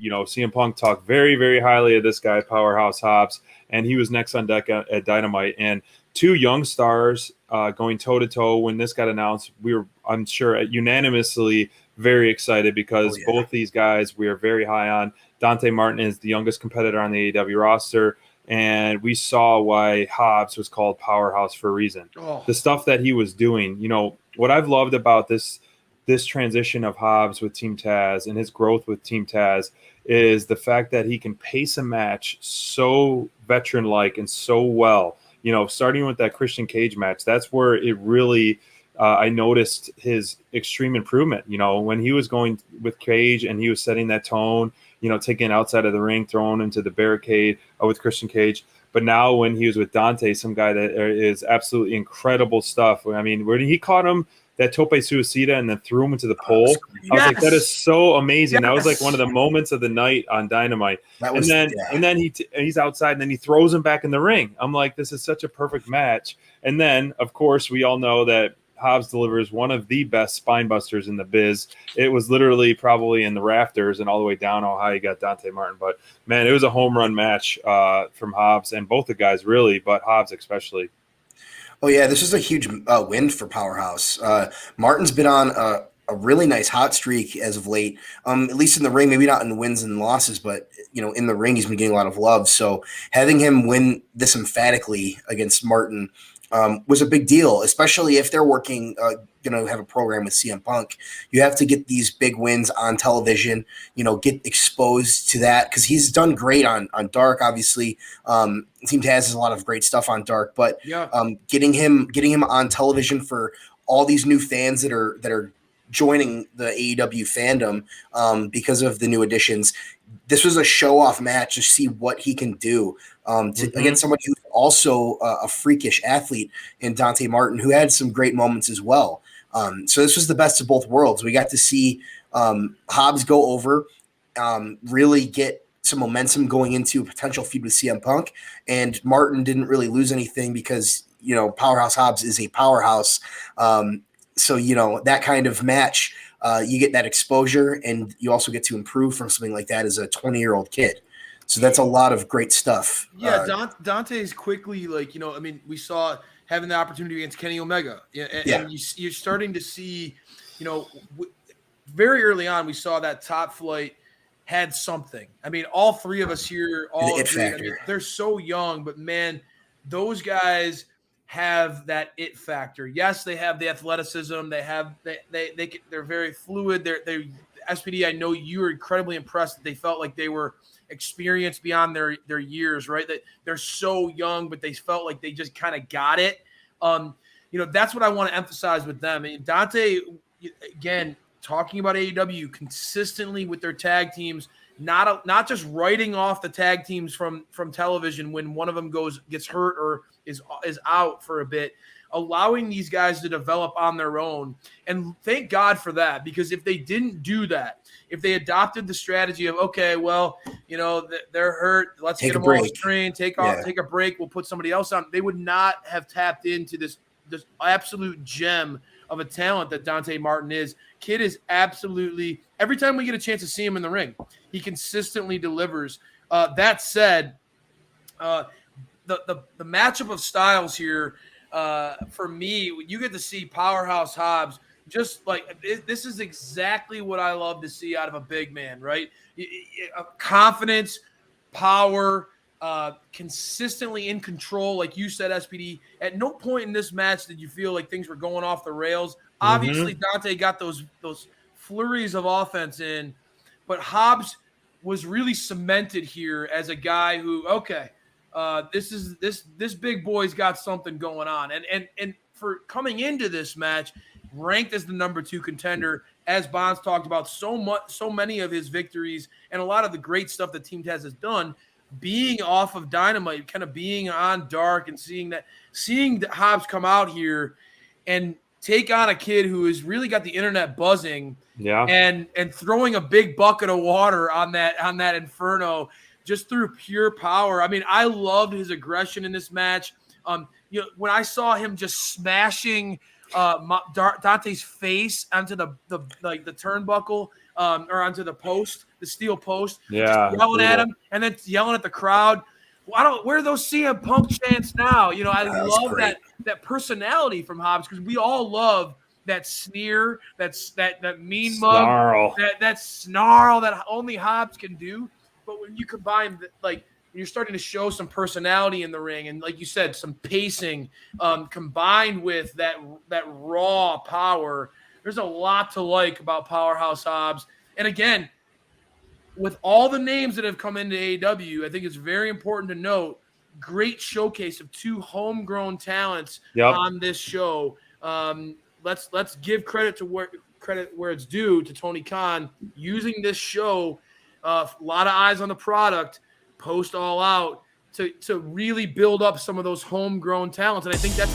CM Punk talked very, very highly of this guy, Powerhouse Hobbs, and he was next on deck at Dynamite. And two young stars going toe-to-toe when this got announced. We were, I'm sure, unanimously very excited because both these guys we are very high on. Dante Martin is the youngest competitor on the AEW roster, and we saw why Hobbs was called Powerhouse for a reason. The stuff that he was doing, what I've loved about this transition of Hobbs with Team Taz and his growth with Team Taz is the fact that he can pace a match so veteran-like and so well. Starting with that Christian Cage match, that's where it really I noticed his extreme improvement. When he was going with Cage and he was setting that tone, taking outside of the ring, throwing into the barricade with Christian Cage. But now when he was with Dante, some guy that is absolutely incredible stuff. I mean, where he caught him, that tope suicida, and then threw him into the pole. I was like, that is so amazing. That was like one of the moments of the night on Dynamite. And then he's outside, and then he throws him back in the ring. I'm like, this is such a perfect match. And then, of course, we all know that Hobbs delivers one of the best spine busters in the biz. It was literally probably in the rafters and all the way down how high he got Dante Martin. But, man, it was a home run match from Hobbs and both the guys really, but Hobbs especially. Oh, yeah, this is a huge win for Powerhouse. Martin's been on a really nice hot streak as of late, at least in the ring, maybe not in wins and losses, but, in the ring he's been getting a lot of love. So having him win this emphatically against Martin was a big deal, especially if they're working, going to have a program with CM Punk. You have to get these big wins on television, get exposed to that because he's done great on Dark, obviously. Team Taz has a lot of great stuff on Dark, but getting him on television for all these new fans that are joining the AEW fandom because of the new additions. This was a show-off match to see what he can do against somebody who's also a freakish athlete in Dante Martin, who had some great moments as well. So this was the best of both worlds. We got to see Hobbs go over, really get some momentum going into a potential feud with CM Punk, and Martin didn't really lose anything because, Powerhouse Hobbs is a powerhouse. So, that kind of match, you get that exposure, and you also get to improve from something like that as a 20-year-old kid. So that's a lot of great stuff. Yeah, Dante is quickly we saw having the opportunity against Kenny Omega. And you're starting to see, very early on, we saw that Top Flight had something. I mean, all three of us here, all agree. I mean, they're so young, but man, those guys have that it factor. Yes, they have the athleticism. They're very fluid. They're SPD. I know you were incredibly impressed that they felt like they were experienced beyond their years, right? That they're so young, but they felt like they just kind of got it. That's what I want to emphasize with them. And Dante, again, talking about AEW consistently with their tag teams, not just writing off the tag teams from television when one of them gets hurt or is out for a bit, allowing these guys to develop on their own. And thank God for that, because if they didn't do that, if they adopted the strategy of, okay, well, they're hurt, let's get them all trained, take a break, we'll put somebody else on, they would not have tapped into this absolute gem of a talent that Dante Martin is. Kid is absolutely, every time we get a chance to see him in the ring, he consistently delivers. That said, the matchup of styles here, for me, you get to see Powerhouse Hobbs, just like this is exactly what I love to see out of a big man, right? Confidence, power, consistently in control, like you said, SPD. At no point in this match did you feel like things were going off the rails. Obviously, Dante got those flurries of offense in, but Hobbs was really cemented here as a guy who, this big boy's got something going on, and for coming into this match, ranked as the number 2 contender, as Bonds talked about so many of his victories and a lot of the great stuff that Team Taz has done, being off of Dynamite, kind of being on Dark, and seeing Hobbs come out here and take on a kid who has really got the internet buzzing, and throwing a big bucket of water on that Inferno just through pure power. I mean, I loved his aggression in this match. When I saw him just smashing Dante's face onto the turnbuckle or onto the post, the steel post, Yeah, just yelling at brutal. him and then yelling at the crowd. Where are those CM Punk chants now? You know, I love that personality from Hobbs, because we all love that sneer, that mean Snarl. mug, that snarl that only Hobbs can do. But when you combine when you're starting to show some personality in the ring, and like you said, some pacing, combined with that raw power, there's a lot to like about Powerhouse Hobbs. And again, with all the names that have come into AEW, I think it's very important to note, great showcase of two homegrown talents on this show. Let's give credit where it's due to Tony Khan using this show. A lot of eyes on the product, post All Out, to really build up some of those homegrown talents. And I think that's